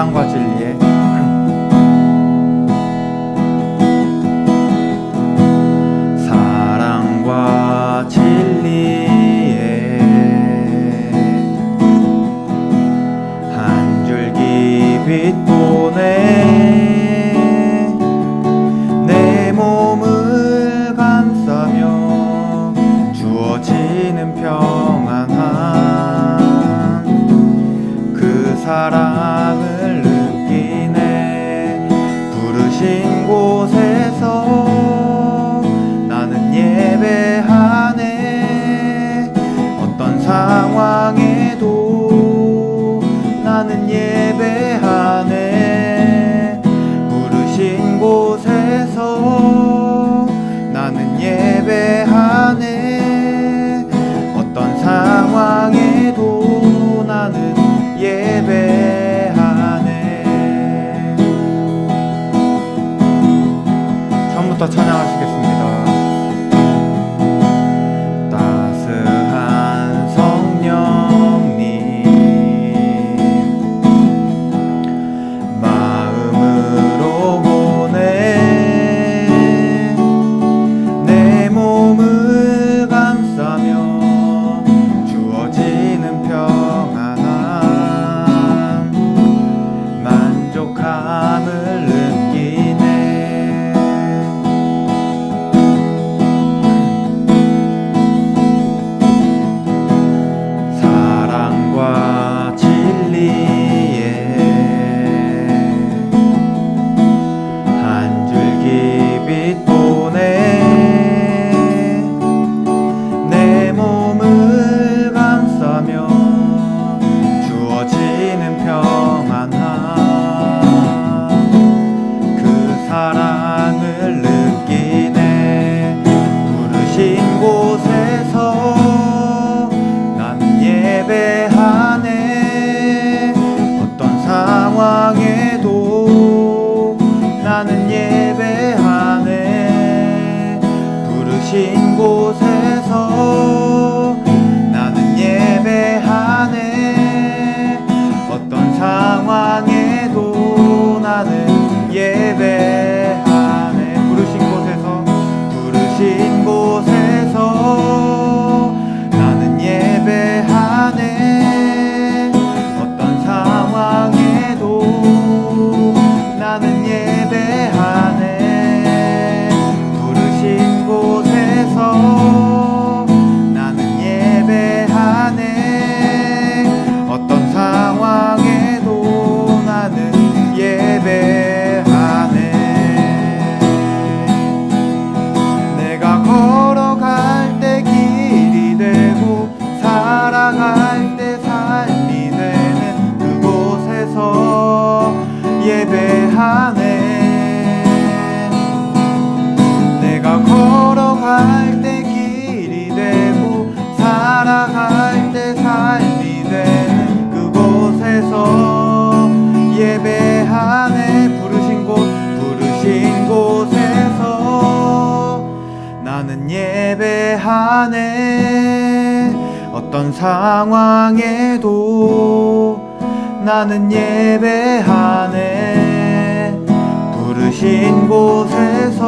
사랑과 진리의 사랑과 진리의 한 줄기 빛 보내 내 몸을 감싸며 주어지는 평안함 그 사랑을 느끼네 부르신 곳에서 나는 예배하네 어떤 상황에도 나는 예배하네 부르신 곳에서 나는 예배하네 어떤 상황에도 나는 예배하네. 처음부터 찬양하시겠습니다. 따스한 성령님 마음으로 보내 내 몸을 감싸며 주어지는 평안함 만족함을 느끼네 사랑과 진리의 한 줄기 빛 보내 내 몸을 감싸며 주어지는 평안함 그 사랑을 느끼네 부르신 곳에서 나는 예배하네 어떤 상황에도 나는 예배하네 부르신 곳에서 나는 예배하네 어떤 상황에도 나는 예배하네 부르신 곳에서 나는 예배하네 어떤 상황에도 나는 예배하네 부르신 곳에서 나는 예배하네 어떤 상황에도 나는 예배하네 내가 걸어갈 때 길이 되고 살아갈 때 삶이 되는 그곳에서 예배하네 내가 걸어갈 때 길이 되고 살아갈 때 삶이 되는 그곳에서 예배하네 부르신 곳에서 나는 예배하네 어떤 상황에도 나는 예배하네 부르신 곳에서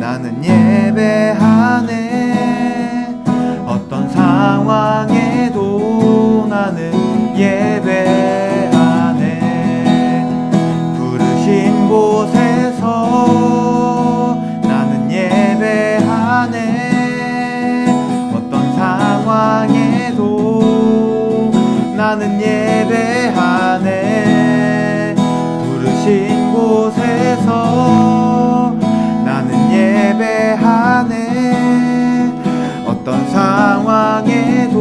나는 예배하네 어떤 상황에도 나는 예배하네 부르신 곳에서 나는 예배하네 어떤 상황에도 나는 예배하네 부르신 곳에서 나는 예배하네 어떤 상황에도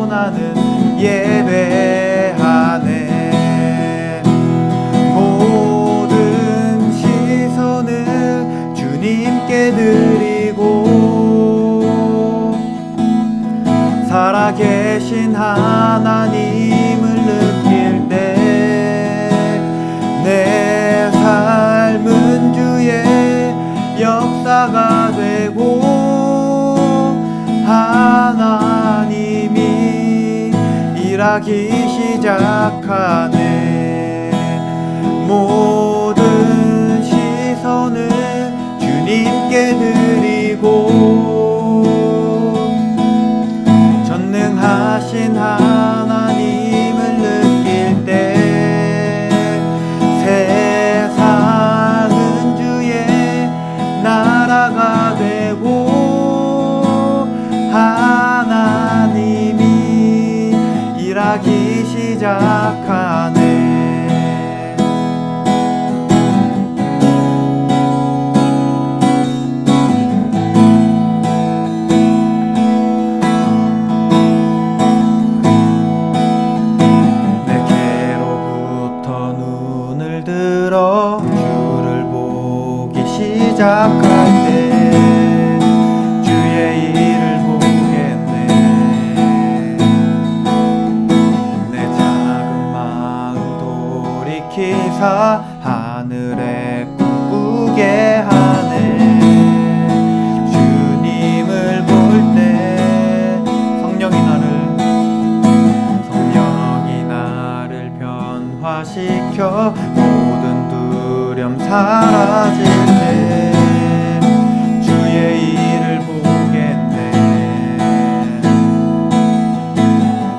나는 예배하네 모든 시선을 주님께 드리고 살아계신 하나님을 느낄 때 내 삶은 주의 역사가 되고 하나님이 일하기 시작하네. 모든 시선을 주님께 드리고 전능하신 하나님을 느낄 때 세상은 주의 나라가 되고 하나님이 일하기 시작하네. 내게로부터 눈을 들어 주를 보기 시작할 때 주의 일을 보겠네. 내 작은 마음 돌이키사 하늘에 꿈꾸게 하네. 주님을 볼 때 성령이 나를 변화시켜 모든 두려움 사라질 때 주의 일을 보겠네.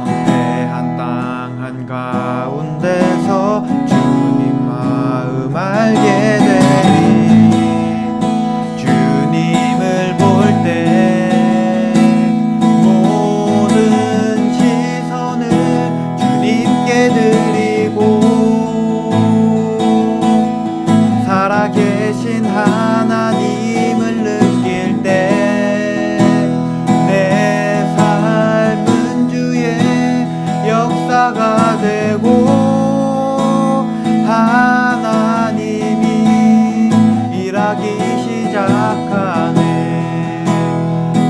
황폐한 땅 한가운데서 주님 마음 알게 되리. 주님을 볼 때 모든 시선을 주님께 드리고 살아계신 하나님을 느낄 때 내 삶은 주의 역사가 되고 하나님이 일하기 시작하네.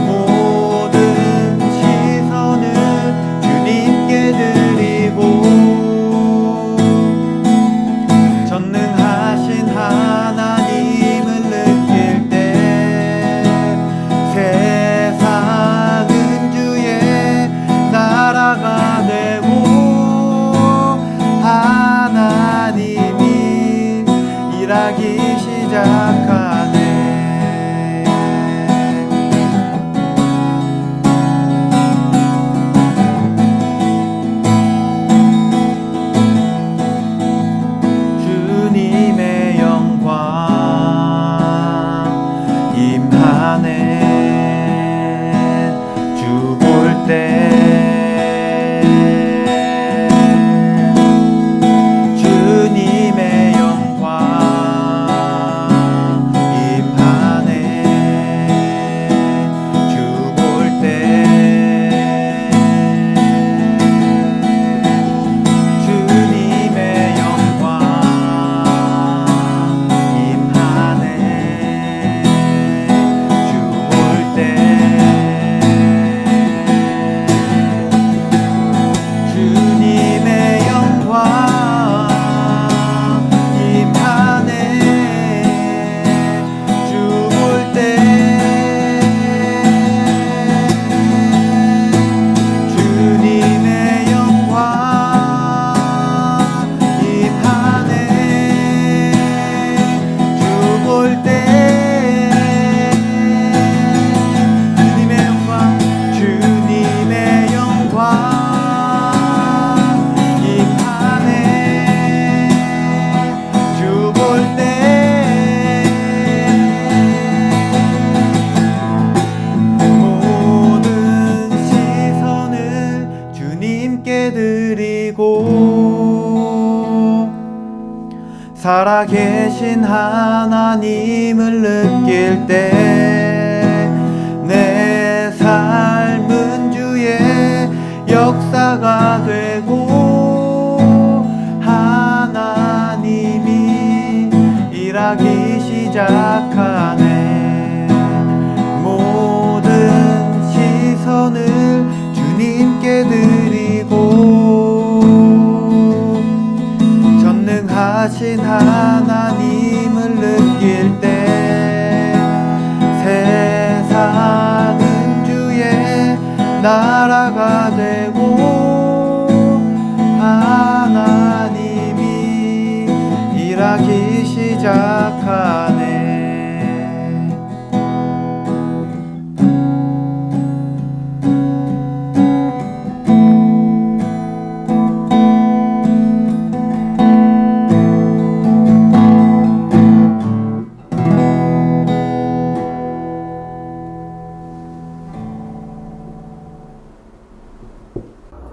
모든 시선을 주님께 드리고 전능하신 하나님을 느낄 때 세상은 주의 나라가 되고 하나님이 일하기 시작하네. 주님의 영광 임하네. 주 볼 때 주님의 영광 임하네. 주 볼 때 주님의 영광 임하네. 주 볼 때 주님의 영광 임하네. 주 볼 때 주님의 영광 임하네. 주 볼 때 주님의 영광 임하네. 주 볼 때 모든 시선을 주님께 드리고 살아계신 하나님을 느낄 때 내 삶은 주의 역사가 되고 하나님이 일하기 시작하네. 모든 시선을 주님께 드리고 전능하신 하나님을 느낄 때 세상은 주의 나라가 되고 잃기 시작하네.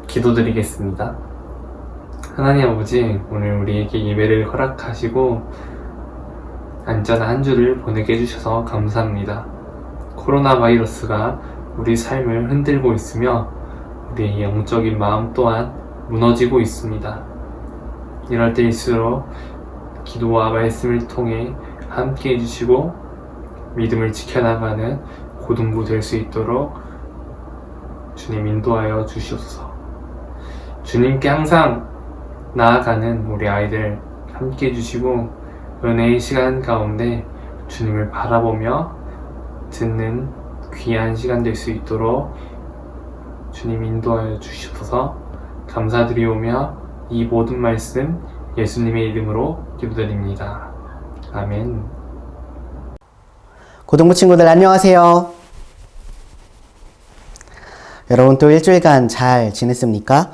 기도드리겠습니다. 하나님 아버지, 오늘 우리에게 예배를 허락하시고 안전한 한 주를 보내게 해주셔서 감사합니다. 코로나 바이러스가 우리 삶을 흔들고 있으며 우리의 영적인 마음 또한 무너지고 있습니다. 이럴 때일수록 기도와 말씀을 통해 함께 해주시고 믿음을 지켜나가는 고등부 될 수 있도록 주님 인도하여 주시옵소서. 주님께 항상 나아가는 우리 아이들 함께 해주시고 은혜의 시간 가운데 주님을 바라보며 듣는 귀한 시간 될 수 있도록 주님 인도하여 주시옵소서. 감사드리오며 이 모든 말씀 예수님의 이름으로 기도드립니다. 아멘. 고등부 친구들 안녕하세요. 여러분 또 일주일간 잘 지냈습니까?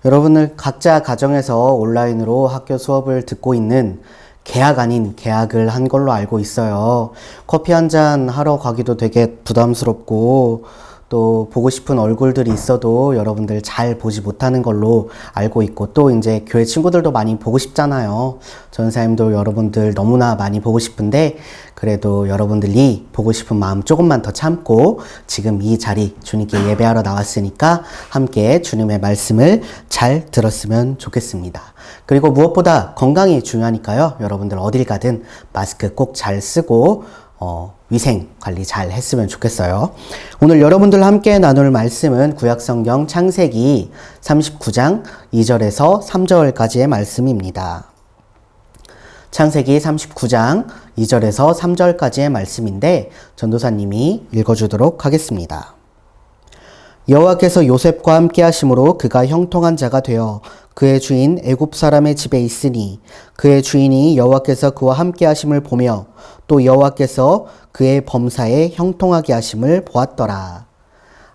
여러분들 각자 가정에서 온라인으로 학교 수업을 듣고 있는 개학 아닌 개학을 한 걸로 알고 있어요. 커피 한 잔 하러 가기도 되게 부담스럽고 또 보고 싶은 얼굴들이 있어도 여러분들 잘 보지 못하는 걸로 알고 있고 또 이제 교회 친구들도 많이 보고 싶잖아요. 전사님도 여러분들 너무나 많이 보고 싶은데 그래도 여러분들이 보고 싶은 마음 조금만 더 참고 지금 이 자리 주님께 예배하러 나왔으니까 함께 주님의 말씀을 잘 들었으면 좋겠습니다. 그리고 무엇보다 건강이 중요하니까요. 여러분들 어딜 가든 마스크 꼭 잘 쓰고 위생 관리 잘 했으면 좋겠어요. 오늘 여러분들 함께 나눌 말씀은 구약성경 창세기 39장 2절에서 3절까지의 말씀입니다. 창세기 39장 2절에서 3절까지의 말씀인데 전도사님이 읽어주도록 하겠습니다. 여호와께서 요셉과 함께 하심으로 그가 형통한 자가 되어 그의 주인 애굽 사람의 집에 있으니 그의 주인이 여호와께서 그와 함께 하심을 보며 또 여호와께서 그의 범사에 형통하게 하심을 보았더라.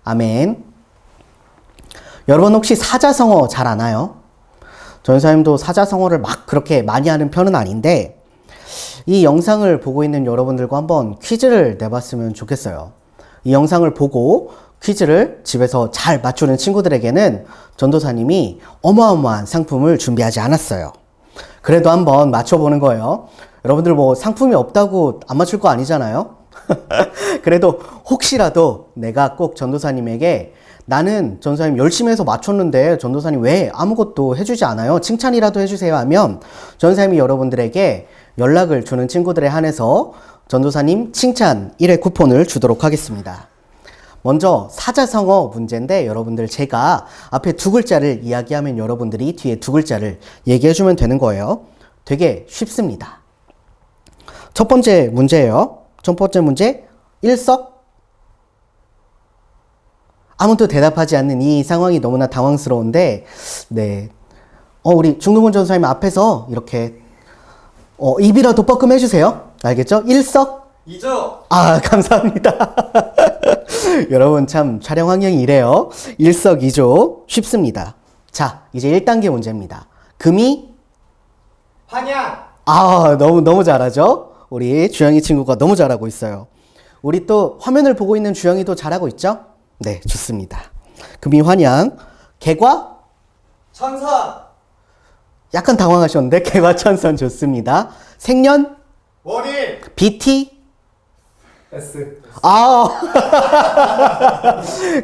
아멘. 여러분 혹시 사자성어 잘 아나요? 전사님도 사자성어를 막 그렇게 많이 하는 편은 아닌데 이 영상을 보고 있는 여러분들과 한번 퀴즈를 내봤으면 좋겠어요. 이 영상을 보고 퀴즈를 집에서 잘 맞추는 친구들에게는 전도사님이 어마어마한 상품을 준비하지 않았어요. 그래도 한번 맞춰보는 거예요. 여러분들 뭐 상품이 없다고 안 맞출 거 아니잖아요? 그래도 혹시라도 내가 꼭 전도사님에게 나는 전도사님 열심히 해서 맞췄는데 전도사님 왜 아무것도 해주지 않아요? 칭찬이라도 해주세요 하면 전도사님이 여러분들에게 연락을 주는 친구들에 한해서 전도사님 칭찬 1회 쿠폰을 주도록 하겠습니다. 먼저 사자성어 문제인데 여러분들 제가 앞에 두 글자를 이야기하면 여러분들이 뒤에 두 글자를 얘기해주면 되는 거예요. 되게 쉽습니다. 첫 번째 문제예요. 첫 번째 문제 일석. 아무도 대답하지 않는 이 상황이 너무나 당황스러운데 네, 우리 중동훈 전사님 앞에서 이렇게 입이라도 뻐끔 해주세요. 알겠죠? 일석. 이죠. 아, 감사합니다. 여러분 참 촬영 환경이 이래요. 일석이조 쉽습니다. 자, 이제 1단계 문제입니다. 금이 환양. 아, 너무 잘하죠? 우리 주영이 친구가 너무 잘하고 있어요. 우리 또 화면을 보고 있는 주영이도 잘하고 있죠? 네, 좋습니다. 금이 환양. 개과 천선. 약간 당황하셨는데 개과천선 좋습니다. 생년 월일. BT S. 아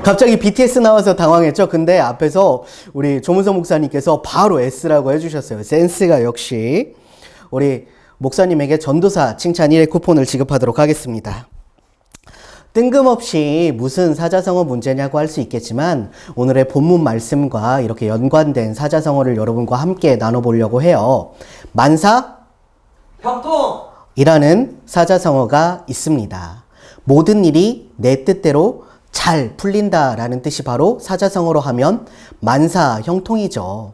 갑자기 BTS 나와서 당황했죠. 근데 앞에서 우리 조문성 목사님께서 바로 S라고 해주셨어요. 센스가 역시. 우리 목사님에게 전도사 칭찬 1회 쿠폰을 지급하도록 하겠습니다. 뜬금없이 무슨 사자성어 문제냐고 할 수 있겠지만 오늘의 본문 말씀과 이렇게 연관된 사자성어를 여러분과 함께 나눠보려고 해요. 만사 형통. 이라는 사자성어가 있습니다. 모든 일이 내 뜻대로 잘 풀린다라는 뜻이 바로 사자성어로 하면 만사 형통이죠.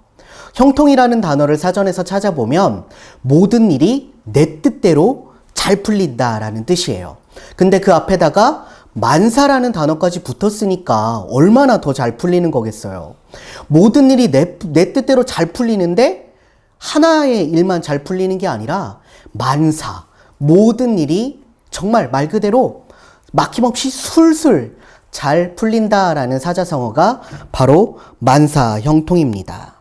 형통이라는 단어를 사전에서 찾아보면 모든 일이 내 뜻대로 잘 풀린다라는 뜻이에요. 근데 그 앞에다가 만사라는 단어까지 붙었으니까 얼마나 더 잘 풀리는 거겠어요. 모든 일이 내 뜻대로 잘 풀리는데 하나의 일만 잘 풀리는 게 아니라 만사, 모든 일이 정말 말 그대로 막힘없이 술술 잘 풀린다라는 사자성어가 바로 만사형통입니다.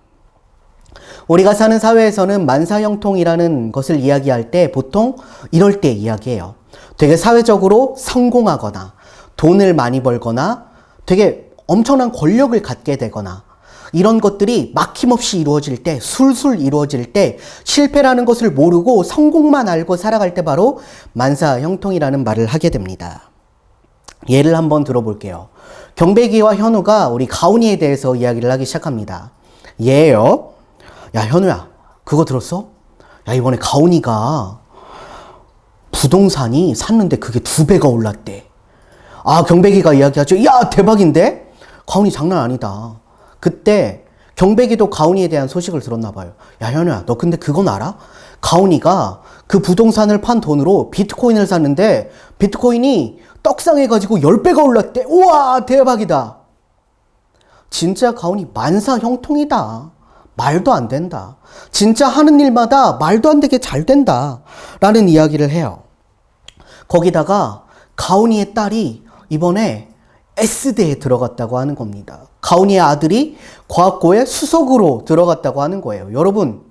우리가 사는 사회에서는 만사형통이라는 것을 이야기할 때 보통 이럴 때 이야기해요. 되게 사회적으로 성공하거나 돈을 많이 벌거나 되게 엄청난 권력을 갖게 되거나 이런 것들이 막힘없이 이루어질 때, 술술 이루어질 때 실패라는 것을 모르고 성공만 알고 살아갈 때 바로 만사형통이라는 말을 하게 됩니다. 예를 한번 들어볼게요. 경백이와 현우가 우리 가온이에 대해서 이야기를 하기 시작합니다. 얘예요. 야, 현우야, 그거 들었어? 야, 이번에 가온이가 부동산이 샀는데 그게 2배가 올랐대. 아, 경백이가 이야기하죠. 야, 대박인데? 가온이 장난 아니다. 그때 경백이도 가온이에 대한 소식을 들었나 봐요. 야, 현우야, 너 근데 그건 알아? 가온이가 그 부동산을 판 돈으로 비트코인을 샀는데 비트코인이 떡상해가지고 10배가 올랐대. 우와, 대박이다. 진짜 가온이 만사형통이다. 말도 안 된다. 진짜 하는 일마다 말도 안 되게 잘 된다. 라는 이야기를 해요. 거기다가 가온이의 딸이 이번에 S대에 들어갔다고 하는 겁니다. 가온이의 아들이 과학고에 수석으로 들어갔다고 하는 거예요. 여러분,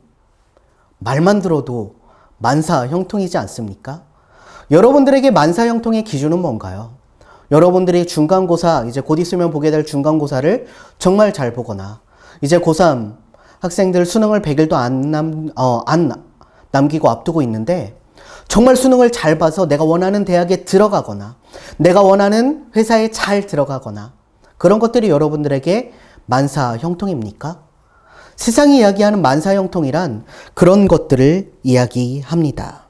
말만 들어도 만사형통이지 않습니까? 여러분들에게 만사형통의 기준은 뭔가요? 여러분들이 중간고사, 이제 곧 있으면 보게 될 중간고사를 정말 잘 보거나, 이제 고3 학생들 수능을 100일도 안 남기고 앞두고 있는데, 정말 수능을 잘 봐서 내가 원하는 대학에 들어가거나, 내가 원하는 회사에 잘 들어가거나, 그런 것들이 여러분들에게 만사형통입니까? 세상이 이야기하는 만사형통이란 그런 것들을 이야기합니다.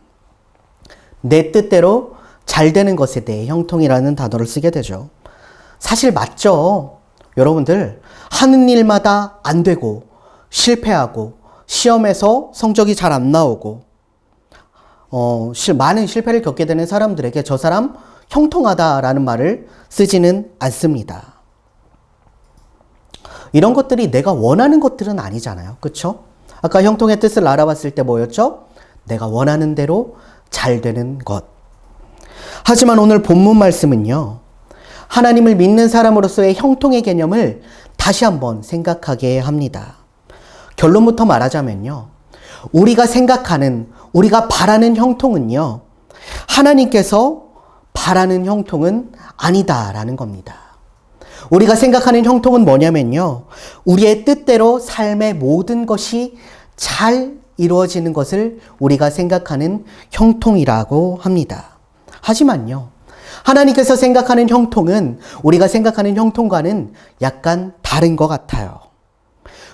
내 뜻대로 잘 되는 것에 대해 형통이라는 단어를 쓰게 되죠. 사실 맞죠. 여러분들, 하는 일마다 안 되고 실패하고 시험에서 성적이 잘 안 나오고 많은 실패를 겪게 되는 사람들에게 저 사람 형통하다라는 말을 쓰지는 않습니다. 이런 것들이 내가 원하는 것들은 아니잖아요. 그렇죠? 아까 형통의 뜻을 알아봤을 때 뭐였죠? 내가 원하는 대로 잘 되는 것. 하지만 오늘 본문 말씀은요, 하나님을 믿는 사람으로서의 형통의 개념을 다시 한번 생각하게 합니다. 결론부터 말하자면요, 우리가 생각하는, 우리가 바라는 형통은요, 하나님께서 바라는 형통은 아니다라는 겁니다. 우리가 생각하는 형통은 뭐냐면요, 우리의 뜻대로 삶의 모든 것이 잘 이루어지는 것을 우리가 생각하는 형통이라고 합니다. 하지만요, 하나님께서 생각하는 형통은 우리가 생각하는 형통과는 약간 다른 것 같아요.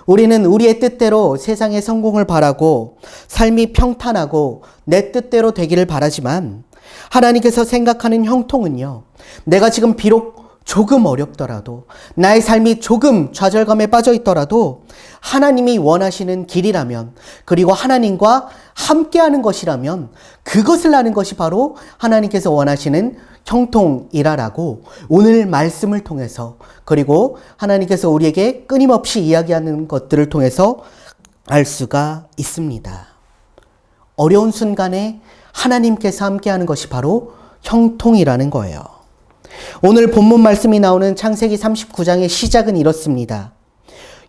우리는 우리의 뜻대로 세상의 성공을 바라고 삶이 평탄하고 내 뜻대로 되기를 바라지만, 하나님께서 생각하는 형통은요, 내가 지금 비록 조금 어렵더라도, 나의 삶이 조금 좌절감에 빠져 있더라도 하나님이 원하시는 길이라면, 그리고 하나님과 함께하는 것이라면 그것을 하는 것이 바로 하나님께서 원하시는 형통이라라고 오늘 말씀을 통해서, 그리고 하나님께서 우리에게 끊임없이 이야기하는 것들을 통해서 알 수가 있습니다. 어려운 순간에 하나님께서 함께하는 것이 바로 형통이라는 거예요. 오늘 본문 말씀이 나오는 창세기 39장의 시작은 이렇습니다.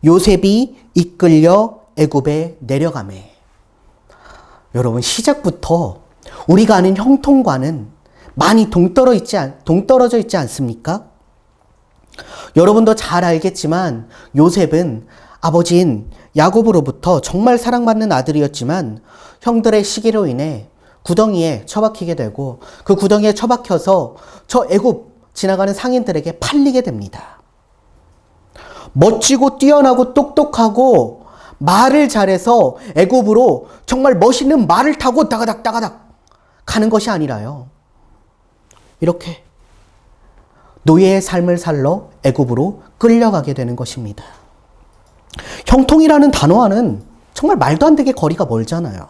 요셉이 이끌려 애굽에 내려가매. 여러분, 시작부터 우리가 아는 형통과는 많이 동떨어져 있지 않습니까? 여러분도 잘 알겠지만 요셉은 아버지인 야곱으로부터 정말 사랑받는 아들이었지만 형들의 시기로 인해 구덩이에 처박히게 되고, 그 구덩이에 처박혀서 저 애굽 지나가는 상인들에게 팔리게 됩니다. 멋지고 뛰어나고 똑똑하고 말을 잘해서 애굽으로 정말 멋있는 말을 타고 따가닥 가는 것이 아니라요, 이렇게 노예의 삶을 살러 애굽으로 끌려가게 되는 것입니다. 형통이라는 단어와는 정말 말도 안 되게 거리가 멀잖아요.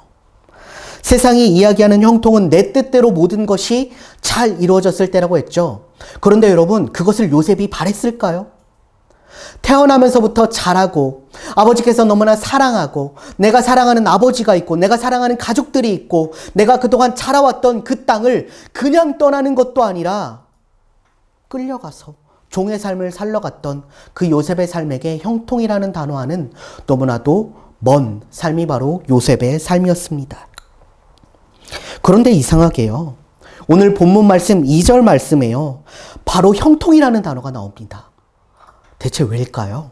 세상이 이야기하는 형통은 내 뜻대로 모든 것이 잘 이루어졌을 때라고 했죠. 그런데 여러분, 그것을 요셉이 바랬을까요? 태어나면서부터 자라고 아버지께서 너무나 사랑하고 내가 사랑하는 아버지가 있고 내가 사랑하는 가족들이 있고 내가 그동안 자라왔던 그 땅을 그냥 떠나는 것도 아니라 끌려가서 종의 삶을 살러갔던 그 요셉의 삶에게 형통이라는 단어와는 너무나도 먼 삶이 바로 요셉의 삶이었습니다. 그런데 이상하게요, 오늘 본문 말씀 2절 말씀에요, 바로 형통이라는 단어가 나옵니다. 대체 왜일까요?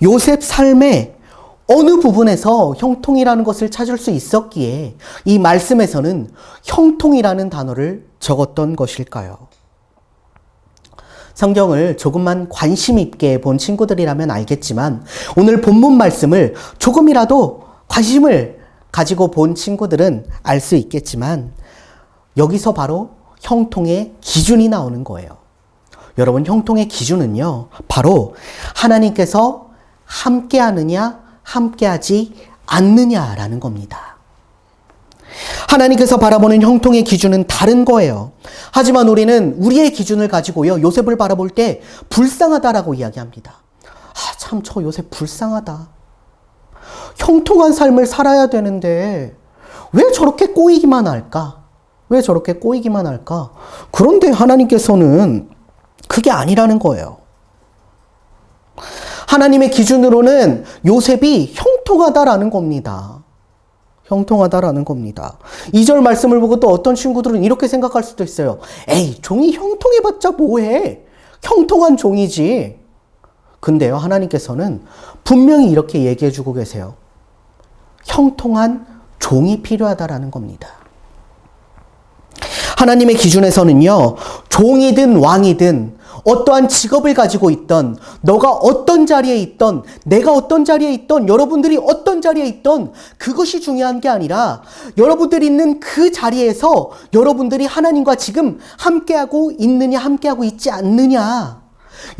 요셉 삶의 어느 부분에서 형통이라는 것을 찾을 수 있었기에 이 말씀에서는 형통이라는 단어를 적었던 것일까요? 성경을 조금만 관심 있게 본 친구들이라면 알겠지만 오늘 본문 말씀을 조금이라도 관심을 가지고 본 친구들은 알 수 있겠지만 여기서 바로 형통의 기준이 나오는 거예요. 여러분, 형통의 기준은요, 바로 하나님께서 함께하느냐 함께하지 않느냐라는 겁니다. 하나님께서 바라보는 형통의 기준은 다른 거예요. 하지만 우리는 우리의 기준을 가지고요, 요셉을 바라볼 때 불쌍하다라고 이야기합니다. 참 저 요셉 불쌍하다. 형통한 삶을 살아야 되는데 왜 저렇게 꼬이기만 할까? 왜 저렇게 꼬이기만 할까? 그런데 하나님께서는 그게 아니라는 거예요. 하나님의 기준으로는 요셉이 형통하다라는 겁니다. 형통하다라는 겁니다. 2절 말씀을 보고 또 어떤 친구들은 이렇게 생각할 수도 있어요. 에이, 종이 형통해봤자 뭐해? 형통한 종이지. 근데요, 하나님께서는 분명히 이렇게 얘기해주고 계세요. 형통한 종이 필요하다라는 겁니다. 하나님의 기준에서는요, 종이든 왕이든 어떠한 직업을 가지고 있던, 너가 어떤 자리에 있던, 내가 어떤 자리에 있던, 여러분들이 어떤 자리에 있던, 그것이 중요한 게 아니라 여러분들이 있는 그 자리에서 여러분들이 하나님과 지금 함께하고 있느냐 함께하고 있지 않느냐,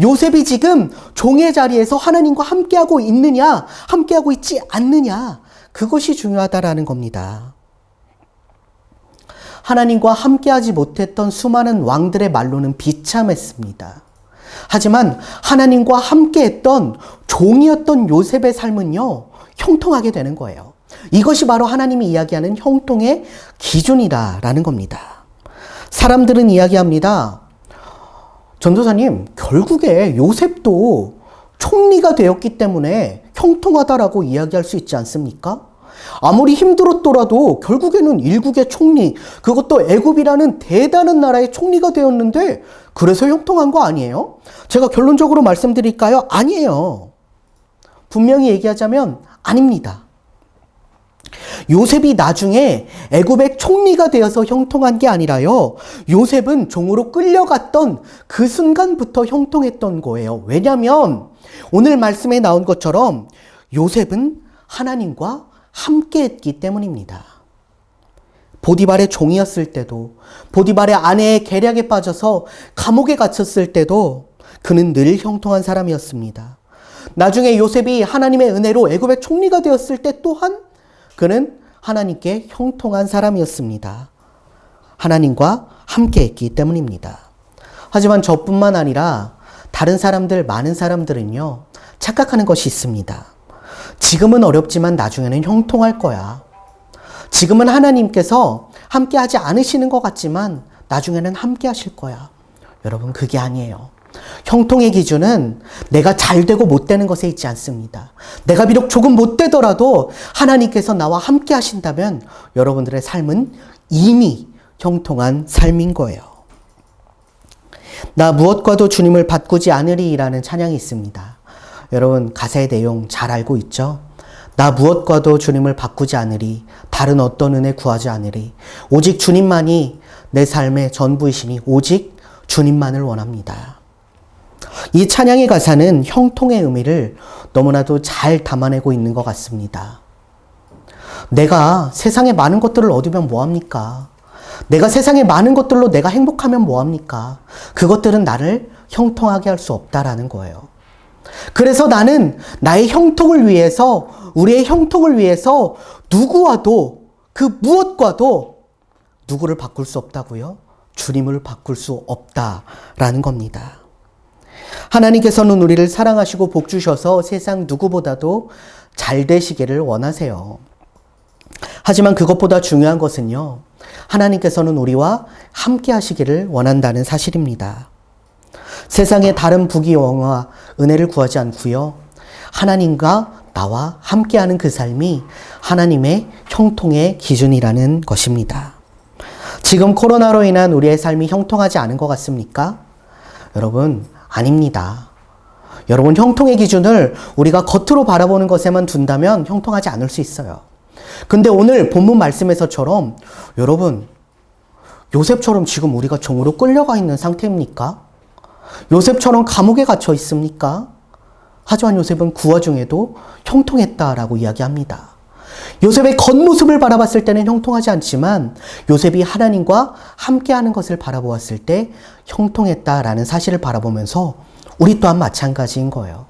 요셉이 지금 종의 자리에서 하나님과 함께하고 있느냐 함께하고 있지 않느냐, 그것이 중요하다라는 겁니다. 하나님과 함께하지 못했던 수많은 왕들의 말로는 비참했습니다. 하지만 하나님과 함께했던 종이었던 요셉의 삶은요, 형통하게 되는 거예요. 이것이 바로 하나님이 이야기하는 형통의 기준이다라는 겁니다. 사람들은 이야기합니다. 전도사님, 결국에 요셉도 총리가 되었기 때문에 형통하다라고 이야기할 수 있지 않습니까? 아무리 힘들었더라도 결국에는 일국의 총리, 그것도 애굽이라는 대단한 나라의 총리가 되었는데 그래서 형통한 거 아니에요? 제가 결론적으로 말씀드릴까요? 아니에요. 분명히 얘기하자면 아닙니다. 요셉이 나중에 애굽의 총리가 되어서 형통한 게 아니라요, 요셉은 종으로 끌려갔던 그 순간부터 형통했던 거예요. 왜냐하면 오늘 말씀에 나온 것처럼 요셉은 하나님과 함께했기 때문입니다. 보디발의 종이었을 때도, 보디발의 아내의 계략에 빠져서 감옥에 갇혔을 때도 그는 늘 형통한 사람이었습니다. 나중에 요셉이 하나님의 은혜로 애굽의 총리가 되었을 때 또한 그는 하나님께 형통한 사람이었습니다. 하나님과 함께했기 때문입니다. 하지만 저뿐만 아니라 다른 사람들, 많은 사람들은요, 착각하는 것이 있습니다. 지금은 어렵지만 나중에는 형통할 거야. 지금은 하나님께서 함께 하지 않으시는 것 같지만 나중에는 함께 하실 거야. 여러분, 그게 아니에요. 형통의 기준은 내가 잘 되고 못 되는 것에 있지 않습니다. 내가 비록 조금 못 되더라도 하나님께서 나와 함께 하신다면 여러분들의 삶은 이미 형통한 삶인 거예요. 나 무엇과도 주님을 바꾸지 않으리라는 찬양이 있습니다. 여러분, 가사의 내용 잘 알고 있죠? 나 무엇과도 주님을 바꾸지 않으리, 다른 어떤 은혜 구하지 않으리, 오직 주님만이 내 삶의 전부이시니 오직 주님만을 원합니다. 이 찬양의 가사는 형통의 의미를 너무나도 잘 담아내고 있는 것 같습니다. 내가 세상에 많은 것들을 얻으면 뭐합니까? 내가 세상에 많은 것들로 내가 행복하면 뭐합니까? 그것들은 나를 형통하게 할 수 없다라는 거예요. 그래서 나는 나의 형통을 위해서, 우리의 형통을 위해서 누구와도 그 무엇과도 누구를 바꿀 수 없다고요? 주님을 바꿀 수 없다라는 겁니다. 하나님께서는 우리를 사랑하시고 복 주셔서 세상 누구보다도 잘 되시기를 원하세요. 하지만 그것보다 중요한 것은요, 하나님께서는 우리와 함께 하시기를 원한다는 사실입니다. 세상의 다른 부귀영화, 은혜를 구하지 않고요, 하나님과 나와 함께하는 그 삶이 하나님의 형통의 기준이라는 것입니다. 지금 코로나로 인한 우리의 삶이 형통하지 않은 것 같습니까? 여러분, 아닙니다. 여러분, 형통의 기준을 우리가 겉으로 바라보는 것에만 둔다면 형통하지 않을 수 있어요. 근데 오늘 본문 말씀에서처럼 여러분, 요셉처럼 지금 우리가 종으로 끌려가 있는 상태입니까? 요셉처럼 감옥에 갇혀 있습니까? 하지만 요셉은 그 와중에도 형통했다라고 이야기합니다. 요셉의 겉모습을 바라봤을 때는 형통하지 않지만 요셉이 하나님과 함께하는 것을 바라보았을 때 형통했다라는 사실을 바라보면서 우리 또한 마찬가지인 거예요.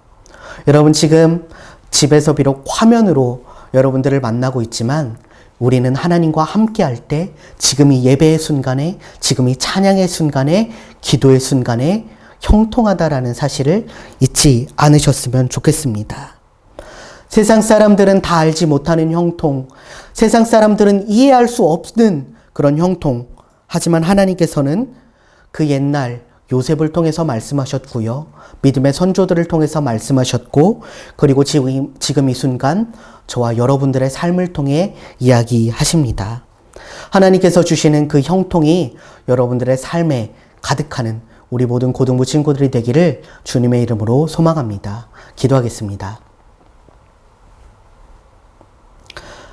여러분, 지금 집에서 비록 화면으로 여러분들을 만나고 있지만 우리는 하나님과 함께할 때 지금 이 예배의 순간에, 지금 이 찬양의 순간에, 기도의 순간에 형통하다라는 사실을 잊지 않으셨으면 좋겠습니다. 세상 사람들은 다 알지 못하는 형통, 세상 사람들은 이해할 수 없는 그런 형통, 하지만 하나님께서는 그 옛날 요셉을 통해서 말씀하셨고요, 믿음의 선조들을 통해서 말씀하셨고, 그리고 지금 이 순간 저와 여러분들의 삶을 통해 이야기하십니다. 하나님께서 주시는 그 형통이 여러분들의 삶에 가득하는 우리 모든 고등부 친구들이 되기를 주님의 이름으로 소망합니다. 기도하겠습니다.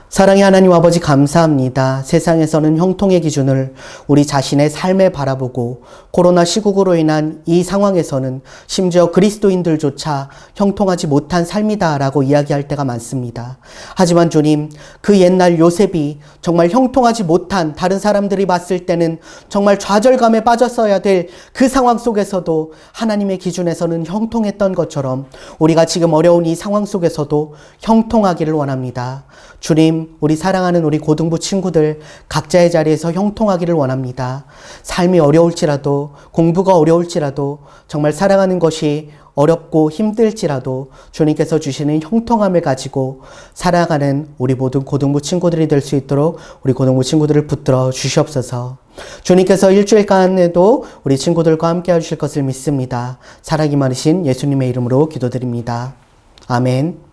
사랑의 하나님 아버지, 감사합니다. 세상에서는 형통의 기준을 우리 자신의 삶에 바라보고 코로나 시국으로 인한 이 상황에서는 심지어 그리스도인들조차 형통하지 못한 삶이다라고 이야기할 때가 많습니다. 하지만 주님, 그 옛날 요셉이 정말 형통하지 못한, 다른 사람들이 봤을 때는 정말 좌절감에 빠졌어야 될 그 상황 속에서도 하나님의 기준에서는 형통했던 것처럼 우리가 지금 어려운 이 상황 속에서도 형통하기를 원합니다. 주님, 우리 사랑하는 우리 고등부 친구들 각자의 자리에서 형통하기를 원합니다. 삶이 어려울지라도, 공부가 어려울지라도, 정말 사랑하는 것이 어렵고 힘들지라도 주님께서 주시는 형통함을 가지고 살아가는 우리 모든 고등부 친구들이 될 수 있도록 우리 고등부 친구들을 붙들어 주시옵소서. 주님께서 일주일간에도 우리 친구들과 함께 해주실 것을 믿습니다. 사랑이 많으신 예수님의 이름으로 기도드립니다. 아멘.